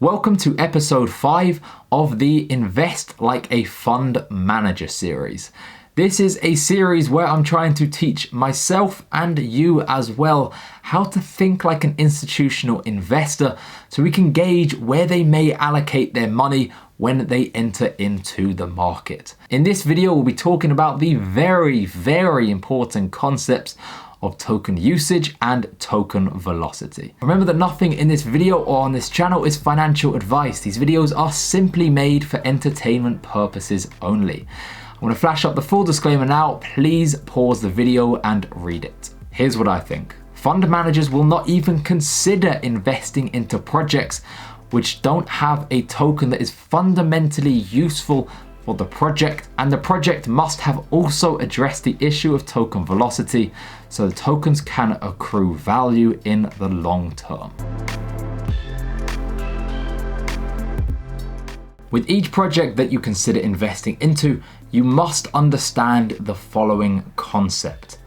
Welcome to episode 5 of the Invest Like a Fund Manager series. This is a series where I'm trying to teach myself and you as well how to think like an institutional investor so we can gauge where they may allocate their money when they enter into the market. In this video, we'll be talking about the very important concepts of token usage and token velocity. Remember that nothing in this video or on this channel is financial advice. These videos are simply made for entertainment purposes only. I'm going to flash up the full disclaimer now. Please pause the video and read it. Here's what I think. Fund managers will not even consider investing into projects which don't have a token that is fundamentally useful for the project, and the project must have also addressed the issue of token velocity so the tokens can accrue value in the long term. With each project that you consider investing into, you must understand the following concept.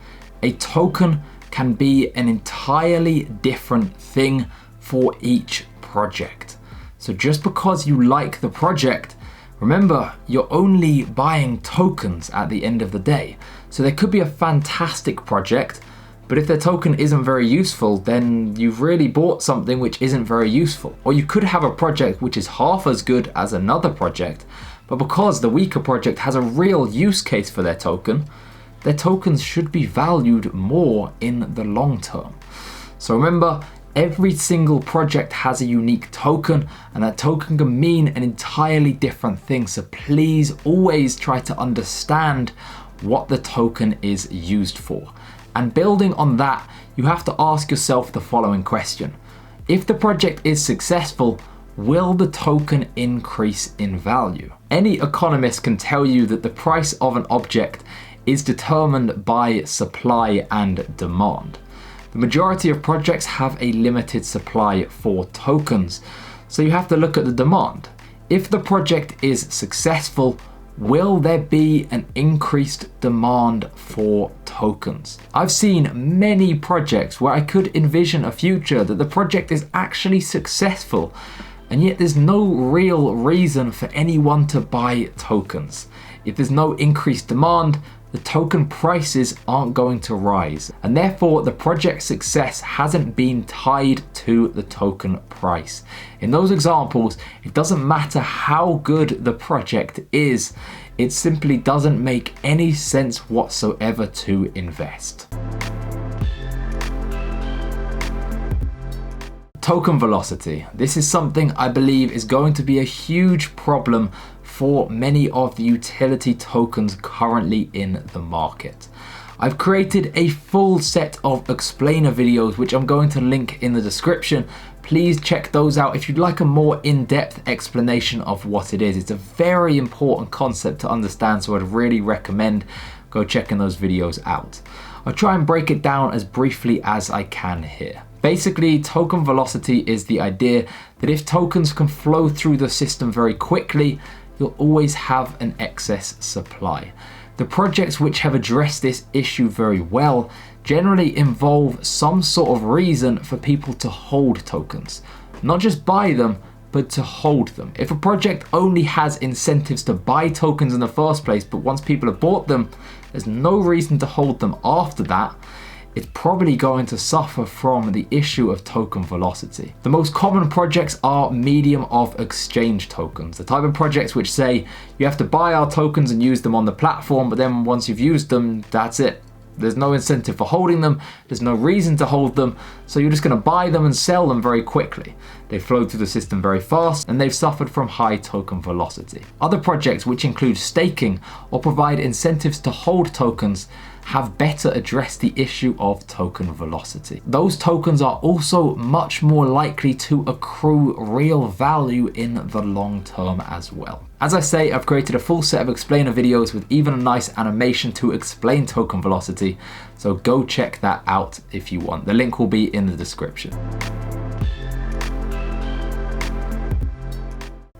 A token can be an entirely different thing for each project. So just because you like the project, remember, you're only buying tokens at the end of the day. So there could be a fantastic project, but if their token isn't very useful, then you've really bought something which isn't very useful. Or you could have a project which is half as good as another project, but because the weaker project has a real use case for their tokens should be valued more in the long term. So remember, every single project has a unique token, and that token can mean an entirely different thing. So please always try to understand what the token is used for. And building on that, you have to ask yourself the following question. If the project is successful, will the token increase in value? Any economist can tell you that the price of an object is determined by supply and demand. The majority of projects have a limited supply for tokens, so you have to look at the demand. If the project is successful, will there be an increased demand for tokens? I've seen many projects where I could envision a future that the project is actually successful, and yet there's no real reason for anyone to buy tokens. If there's no increased demand, the token prices aren't going to rise, and therefore the project's success hasn't been tied to the token price. In those examples, it doesn't matter how good the project is, it simply doesn't make any sense whatsoever to invest. Token velocity. This is something I believe is going to be a huge problem for many of the utility tokens currently in the market. I've created a full set of explainer videos which I'm going to link in the description. Please check those out if you'd like a more in-depth explanation of what it is. It's a very important concept to understand, so I'd really recommend go checking those videos out. I'll try and break it down as briefly as I can here. Basically, token velocity is the idea that if tokens can flow through the system very quickly, you'll always have an excess supply. The projects which have addressed this issue very well generally involve some sort of reason for people to hold tokens. Not just buy them, but to hold them. If a project only has incentives to buy tokens in the first place, but once people have bought them, there's no reason to hold them after that, it's probably going to suffer from the issue of token velocity. The most common projects are medium of exchange tokens, the type of projects which say you have to buy our tokens and use them on the platform, but then once you've used them, that's it. There's no incentive for holding them, there's no reason to hold them, so you're just going to buy them and sell them very quickly. They flow through the system very fast, and they've suffered from high token velocity. Other projects which include staking or provide incentives to hold tokens have better addressed the issue of token velocity. Those tokens are also much more likely to accrue real value in the long term as well. As I say, I've created a full set of explainer videos with even a nice animation to explain token velocity, so go check that out if you want. The link will be in the description.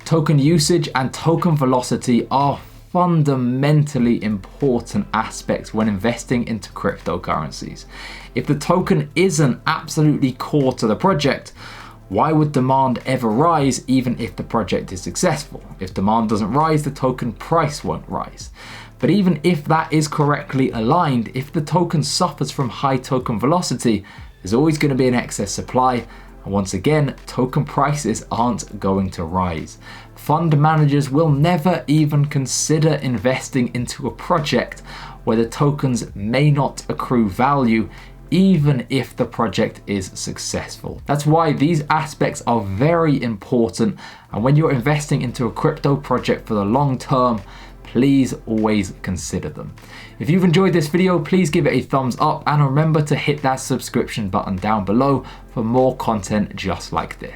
Token usage and token velocity are fundamentally important aspects when investing into cryptocurrencies. If the token isn't absolutely core to the project, Why would demand ever rise even if the project is successful? If demand doesn't rise, the token price won't rise. But even if that is correctly aligned, if the token suffers from high token velocity, there's always going to be an excess supply. And once again, token prices aren't going to rise. Fund managers will never even consider investing into a project where the tokens may not accrue value, even if the project is successful. That's why these aspects are very important. And when you're investing into a crypto project for the long term, please always consider them. If you've enjoyed this video, please give it a thumbs up and remember to hit that subscription button down below for more content just like this.